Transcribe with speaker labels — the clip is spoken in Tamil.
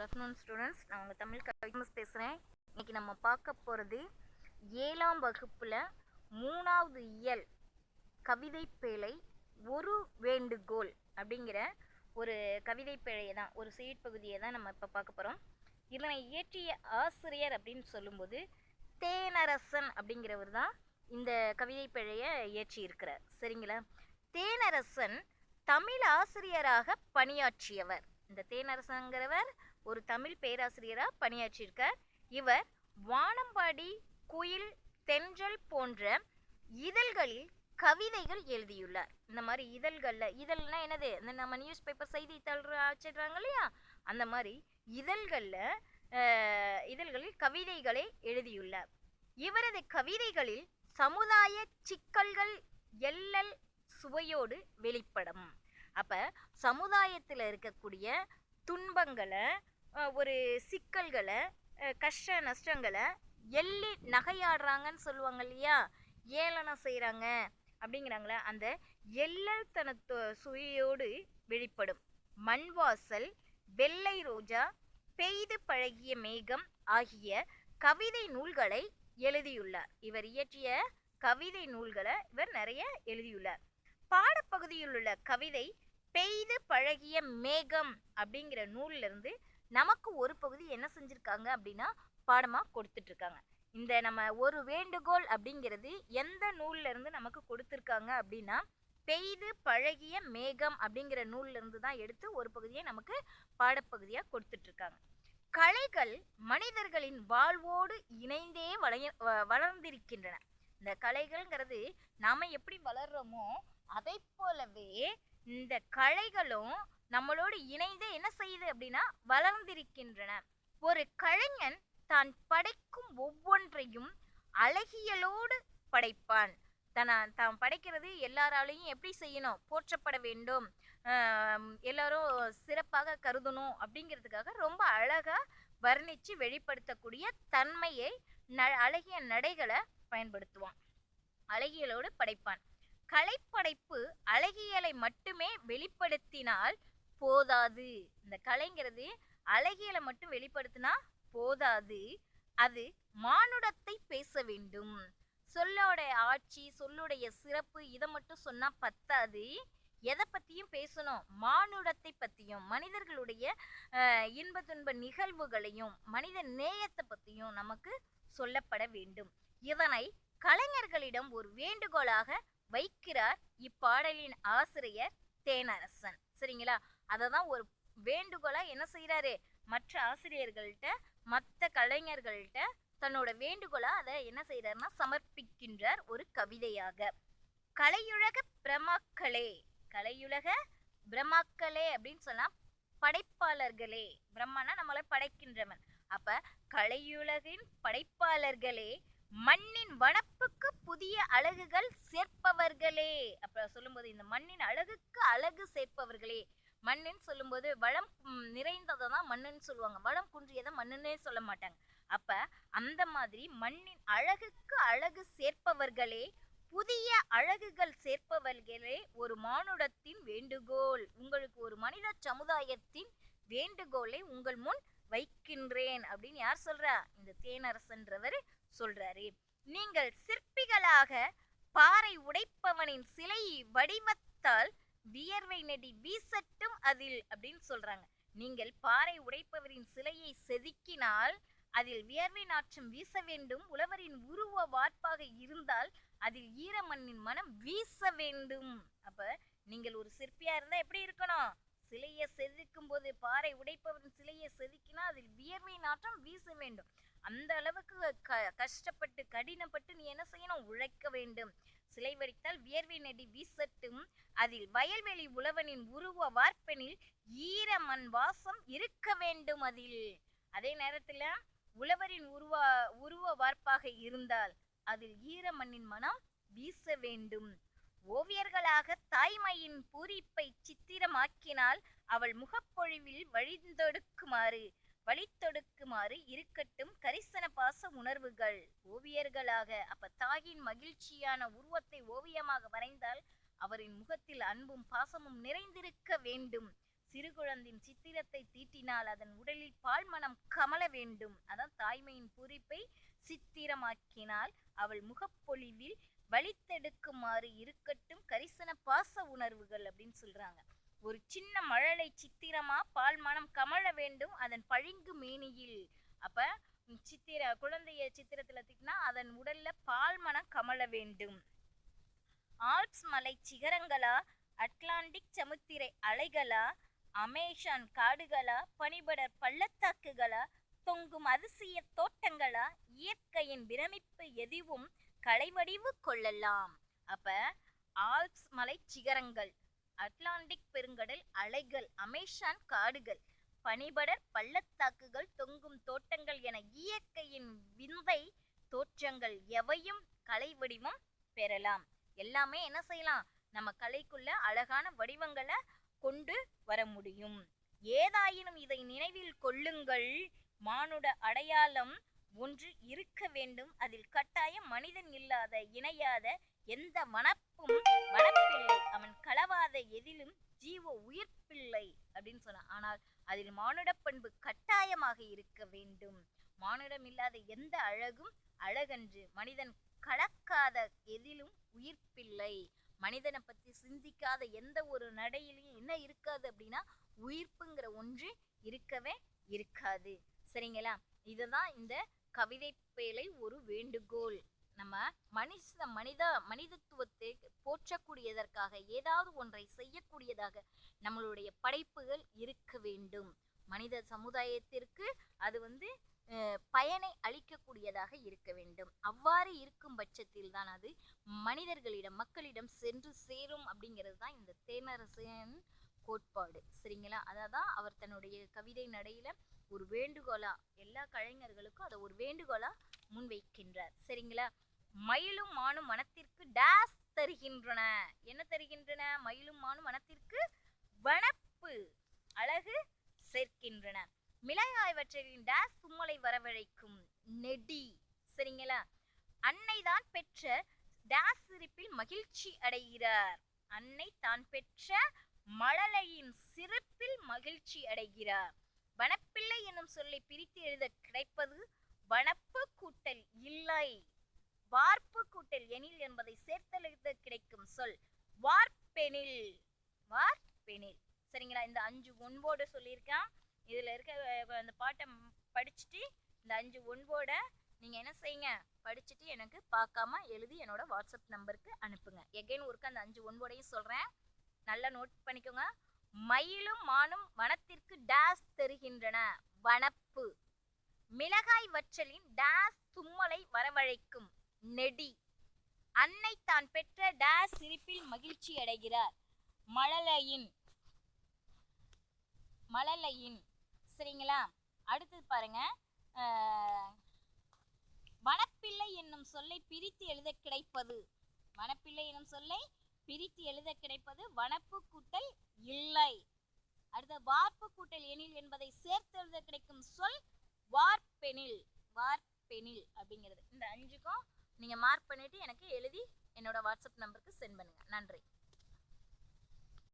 Speaker 1: Good afternoon students. நான் உங்கள் தமிழ் கவிஞர் பேசுகிறேன். இன்றைக்கி நம்ம பார்க்க போகிறது 7ஆம் வகுப்பில் 3வது இயல் கவிதை பேழை ஒரு வேண்டுகோள் அப்படிங்கிற ஒரு கவிதை பேழையை தான், ஒரு செய்யுட்பகுதியை தான் நம்ம இப்போ பார்க்க போகிறோம். இதனை இயற்றிய ஆசிரியர் அப்படின்னு சொல்லும்போது தேனரசன் அப்படிங்கிறவர் தான் இந்த கவிதை பேழையை இயற்றியிருக்கிறார். சரிங்களா? தேனரசன் தமிழ் ஆசிரியராக பணியாற்றியவர். இந்த தேனரசங்கிறவர் ஒரு தமிழ் பேராசிரியராக பணியாற்றியிருக்கார். இவர் வானம்பாடி, குயில், தென்றல் போன்ற இதழ்களில் கவிதைகள் எழுதியுள்ளார். இந்த மாதிரி இதழ்னா என்னது, இந்த நம்ம நியூஸ் பேப்பர் செய்தித்தாள் அச்சிடுறாங்க இல்லையா, அந்த மாதிரி இதழ்களில் கவிதைகளை எழுதியுள்ளார். இவரது கவிதைகளில் சமுதாய சிக்கல்கள் எள்ளல் சுவையோடு வெளிப்படும். அப்ப சமுதாயத்தில் இருக்கக்கூடிய துன்பங்களை, ஒரு சிக்கல்களை, கஷ்ட நஷ்டங்களை எள்ளி நகையாடுறாங்கன்னு சொல்லுவாங்க இல்லையா, ஏளனம் செய்கிறாங்க அப்படிங்கிறாங்களே, அந்த எள்ளல் சுவையோடு வெளிப்படும். மண்வாசல், வெள்ளை ரோஜா, பெய்து பழகிய மேகம் ஆகிய கவிதை நூல்களை எழுதியுள்ளார். இவர் இயற்றிய கவிதை நூல்களை இவர் நிறைய எழுதியுள்ளார். பாடப்பகுதியில் உள்ள கவிதை பெய்து பழகிய மேகம் அப்படிங்கிற நூல்ல இருந்து நமக்கு ஒரு பகுதி என்ன செஞ்சிருக்காங்க அப்படின்னா பாடமா கொடுத்துட்டு இருக்காங்க. இந்த நம்ம ஒரு வேண்டுகோள் அப்படிங்கிறது எந்த நூல்ல இருந்து நமக்கு கொடுத்துருக்காங்க அப்படின்னா பெய்து பழகிய மேகம் அப்படிங்கிற நூல்ல இருந்து தான் எடுத்து ஒரு பகுதியை நமக்கு பாடப்பகுதியா கொடுத்துட்டு இருக்காங்க. கலைகள் மனிதர்களின் வாழ்வோடு இணைந்தே வளர்ந்திருக்கின்றன. இந்த கலைகள்ங்கிறது நாம எப்படி வளர்றோமோ அதை போலவே இந்த கலைகளும் நம்மளோடு இணைந்து என்ன செய்யுது அப்படின்னா வளர்ந்திருக்கின்றன. ஒரு கலைஞன் தான் படைக்கும் ஒவ்வொன்றையும் அழகியலோடு படைப்பான். தான் படைக்கிறது எல்லாராலையும் எப்படி செய்யணும், போற்றப்பட வேண்டும், எல்லாரும் சிறப்பாக கருதணும் அப்படிங்கிறதுக்காக ரொம்ப அழகா வர்ணிச்சு வெளிப்படுத்தக்கூடிய தன்மையை அழகிய நடைகளை பயன்படுத்துவான். அழகியலோடு படைப்பான். கலைப்படைப்பு அழகியலை மட்டுமே வெளிப்படுத்தினால் போதாது. இந்த கலைங்கிறது அழகியலை மட்டும் வெளிப்படுத்தினா போதாது, அது மானுடத்தை பேச வேண்டும். சொல்லோட ஆட்சி, சொல்லுடைய சிறப்பு இதை மட்டும் சொன்னா பத்தாது, எதை பத்தியும் பேசணும், மானுடத்தை பத்தியும், மனிதர்களுடைய இன்ப துன்ப நிகழ்வுகளையும் மனித நேயத்தை பத்தியும் நமக்கு சொல்லப்பட வேண்டும். இதனை கலைஞர்களிடம் ஒரு வேண்டுகோளாக வைக்கிறார் இப்பாடலின் ஆசிரியர் தேனரசன். சரிங்களா? அதை தான் ஒரு வேண்டுகோளா என்ன செய்யறாரு, மற்ற ஆசிரியர்கள்ட்ட, மற்ற கலைஞர்கள்ட்ட தன்னோட வேண்டுகோளா அதை என்ன செய்யறாருன்னா சமர்ப்பிக்கின்றார் ஒரு கவிதையாக. கலையுலக பிரமாக்களே, கலையுலக பிரமாக்களே அப்படின்னு சொன்னா படைப்பாளர்களே. பிரம்மனா நம்மளை படைக்கின்றவன். அப்ப கலையுலகின் படைப்பாளர்களே, மண்ணின் வனப்புக்கு புதிய அழகுகள் சேர்ப்பவர்களே. அப்ப சொல்லும்போது இந்த மண்ணின் அழகுக்கு அழகு சேர்ப்பவர்களே, மண்ணுன்னு சொல்லும்போது வளம் நிறைந்ததை தான் மண்ணுன்னு சொல்லுவாங்க, வளம் குன்றியதை மண்ணுன்னே சொல்ல மாட்டாங்க. அப்ப அந்த மாதிரி மண்ணின் அழகுக்கு அழகு சேர்ப்பவர்களே, புதிய அழகுகள் சேர்ப்பவர்களே, ஒரு மானுடத்தின் வேண்டுகோள், உங்களுக்கு ஒரு மனித சமுதாயத்தின் வேண்டுகோளை உங்கள் முன் வைக்கின்றேன் அப்படின்னு யார் சொல்றா, இந்த தேனரசன்றவர் சொல்றாரு. நீங்கள் சிற்பிகளாக பாறை உடைப்பவனின் சிலை வடிவத்தால் வியர்வை நெடி வீசட்டும் அதில் அப்படின்னு சொல்றாங்க. நீங்கள் பாறை உடைப்பவரின் சிலையை செதுக்கினால் அதில் வியர்வை நாற்றம் வீச வேண்டும். உழவரின் உருவ வார்ப்பாக இருந்தால் அதில் ஈரமண்ணின் மனம் வீச வேண்டும். அப்ப நீங்கள் ஒரு சிற்பியா இருந்தா எப்படி இருக்கணும், சிலையை செதுக்கும் போது பாறை உடைப்பவரின் சிலையை செதுக்கினா அதில் வியர்வை நாற்றம் வீச வேண்டும். அந்த அளவுக்கு கஷ்டப்பட்டு கடினப்பட்டு நீ என்ன செய்யணும், உழைக்க வேண்டும். சிலை வடித்தால் வியர்வை நெடி வீசட்டும் அதில் வயல்வெளி உழவனின் உருவ வார்ப்பெனில் ஈர மண் வாசம் இருக்க வேண்டும் அதில். அதே நேரத்துல உழவரின் உருவ வார்ப்பாக இருந்தால் அதில் ஈர மண்ணின் மனம் வீச வேண்டும். ஓவியர்களாக தாய்மையின் பூரிப்பை சித்திரமாக்கினால் அவள் முகப்பொழிவில் வழித்தொடுக்குமாறு இருக்கட்டும் கரிசன பாச உணர்வுகள். ஓவியர்களாக அப்ப தாயின் மகிழ்ச்சியான உருவத்தை ஓவியமாக வரைந்தால் அவரின் முகத்தில் அன்பும் பாசமும் நிறைந்திருக்க வேண்டும். சிறு குழந்தையின் சித்திரத்தை தீட்டினால் அதன் உடலில் பால் மனம் கமல வேண்டும். அதான் தாய்மையின் பூரிப்பை சித்திரமாக்கினால் அவள் முகப்பொழிவில் வலித்தெடுக்குமாறு இருக்கட்டும் கரிசன பாச உணர்வுகள் அப்படின்னு சொல்றாங்க. ஒரு சின்ன மழலை சித்திரமா பால் மனம் கமல வேண்டும் அதன் பழிங்கு மேனியில். அப்ப குழந்தைய சித்திரத்துல திட்டினா அதன் உடல்ல பால் மனம் கமல வேண்டும். ஆல்ப்ஸ் மலை சிகரங்களா, அட்லாண்டிக் சமுத்திரை அலைகளா, அமேசான் காடுகளா, பனிபடர் பள்ளத்தாக்குகளா, தொங்கும் அதிசய தோட்டங்களா, இயற்கையின் பிரமிப்பு எதுவும் கலைவடிவு கொள்ளலாம். அப்ப ஆல்ப்ஸ் மலை சிகரங்கள், அட்லாண்டிக் பெருங்கடல் அலைகள், அமேசான் காடுகள், பனிபடர் பள்ளத்தாக்குகள், தொங்கும் தோட்டங்கள் என இயற்கையின் விந்தை தோற்றங்கள் எவையும் கலை வடிவம் பெறலாம். எல்லாமே என்ன செய்யலாம், நம்ம கலைக்குள்ள அழகான வடிவங்களை கொண்டு வர முடியும். ஏதாயினும் இதை நினைவில் கொள்ளுங்கள், மானுட அடையாளம் ஒன்று இருக்க வேண்டும். அதில் கட்டாயம் மனிதன் இல்லாத இணையாத எந்த வனப்பும் வனப்பில்லை, அவன் களவாத எதிலும் ஜீவ உயிர்ப்பில்லை அப்படின்னு சொன்னான். ஆனால் அதில் மானுட பண்பு கட்டாயமாக இருக்க வேண்டும். மானுடம் இல்லாத எந்த அழகும் அழகன்று, மனிதன் கலக்காத எதிலும் உயிர்ப்பில்லை. மனிதனை பத்தி சிந்திக்காத எந்த ஒரு நடையிலையும் என்ன இருக்காது அப்படின்னா உயிர்ப்புங்கிற ஒன்று இருக்கவே இருக்காது. சரிங்களா? இதுதான் இந்த கவிதை பேழை ஒரு வேண்டுகோள். நம்ம மனிதத்துவத்தை போற்றக்கூடியதற்காக ஏதாவது ஒன்றை செய்யக்கூடியதாக நம்மளுடைய படைப்புகள் இருக்க வேண்டும். மனித சமுதாயத்திற்கு அது பயனை அளிக்கக்கூடியதாக இருக்க வேண்டும். அவ்வாறு இருக்கும் பட்சத்தில் தான் அது மனிதர்களிடம் மக்களிடம் சென்று சேரும் அப்படிங்கிறது தான் இந்த தேனரசன் கோட்பாடு. சரிங்களா? அதான் அவர் தன்னுடைய கவிதை நடையில ஒரு வேண்டுகோளா எல்லா கலைஞர்களுக்கும் அதை ஒரு வேண்டுகோளா முன்வைக்கின்றார். சரிங்களா? மயிலும் மானும் மனத்திற்கு டேஸ் தருகின்றன. என்ன தருகின்றன? மயிலும் மானும் மனத்திற்கு வனப்பு அழகு சேர்க்கின்றன. மிளகாய் வற்றலின் டேஸ் தும்மலை வரவழைக்கும் நெடி. சரிங்களா? அன்னை தான் பெற்ற டேஸ் சிரிப்பில் மகிழ்ச்சி அடைகிறார். அன்னை தான் பெற்ற மழலையின் சிரிப்பில் மகிழ்ச்சி அடைகிறார். வனப்பிள்ளை என்னும் சொல்லை பிரித்து எழுத கிடைப்பது வனப்பு கூட்டல் இல்லை, வார்ப்பு கூட்டல் எனில் என்பதை சேர்த்தெழுத கிடைக்கும் சொல் வார்ப்பெனில். வார்ப்பெனில். சரிங்களா? இந்த 5 ஒன்போடு சொல்லியிருக்கேன். இதுல இருக்க அந்த பாட்டை படிச்சுட்டு இந்த 5 ஒன்போட நீங்க என்ன செய்யுங்க, படிச்சுட்டு எனக்கு பார்க்காம எழுதி என்னோட வாட்ஸ்அப் நம்பருக்கு அனுப்புங்க. எகைன் ஒருக்க அந்த 5 ஒன்போடையும் சொல்றேன், நல்லா நோட் பண்ணிக்கோங்க. மயிலும் மானும் வனத்திற்கு டேஸ் தருகின்றன, வனப்பு. மிளகாய் வற்றலின் டேஸ் தும்மலை வரவழைக்கும், நெடி. அன்னை தான் பெற்ற டேஸ் சிரிப்பில் மகிழ்ச்சி அடைகிறார், மழலையின். சரிங்களா? அடுத்தது பாருங்க, வனப்பிள்ளை என்னும் சொல்லை பிரித்து எழுத கிடைப்பது, வனப்பிள்ளை என்னும் சொல்லை பிரித்து எழுத கிடைப்பது வனப்பு கூட்டல் இல்லை. அடுத்த வார்ப்பு கூட்டல் எனில் என்பதை சேர்த்து எழுத கிடைக்கும் சொல் வார்ப்பெனில். வார்ப்பெனில் அப்படிங்கிறது. இந்த 5க்கும் நீங்க மார்க் பண்ணிட்டு எனக்கு எழுதி என்னோட வாட்ஸ்அப் நம்பருக்கு சென்ட் பண்ணுங்க. நன்றி.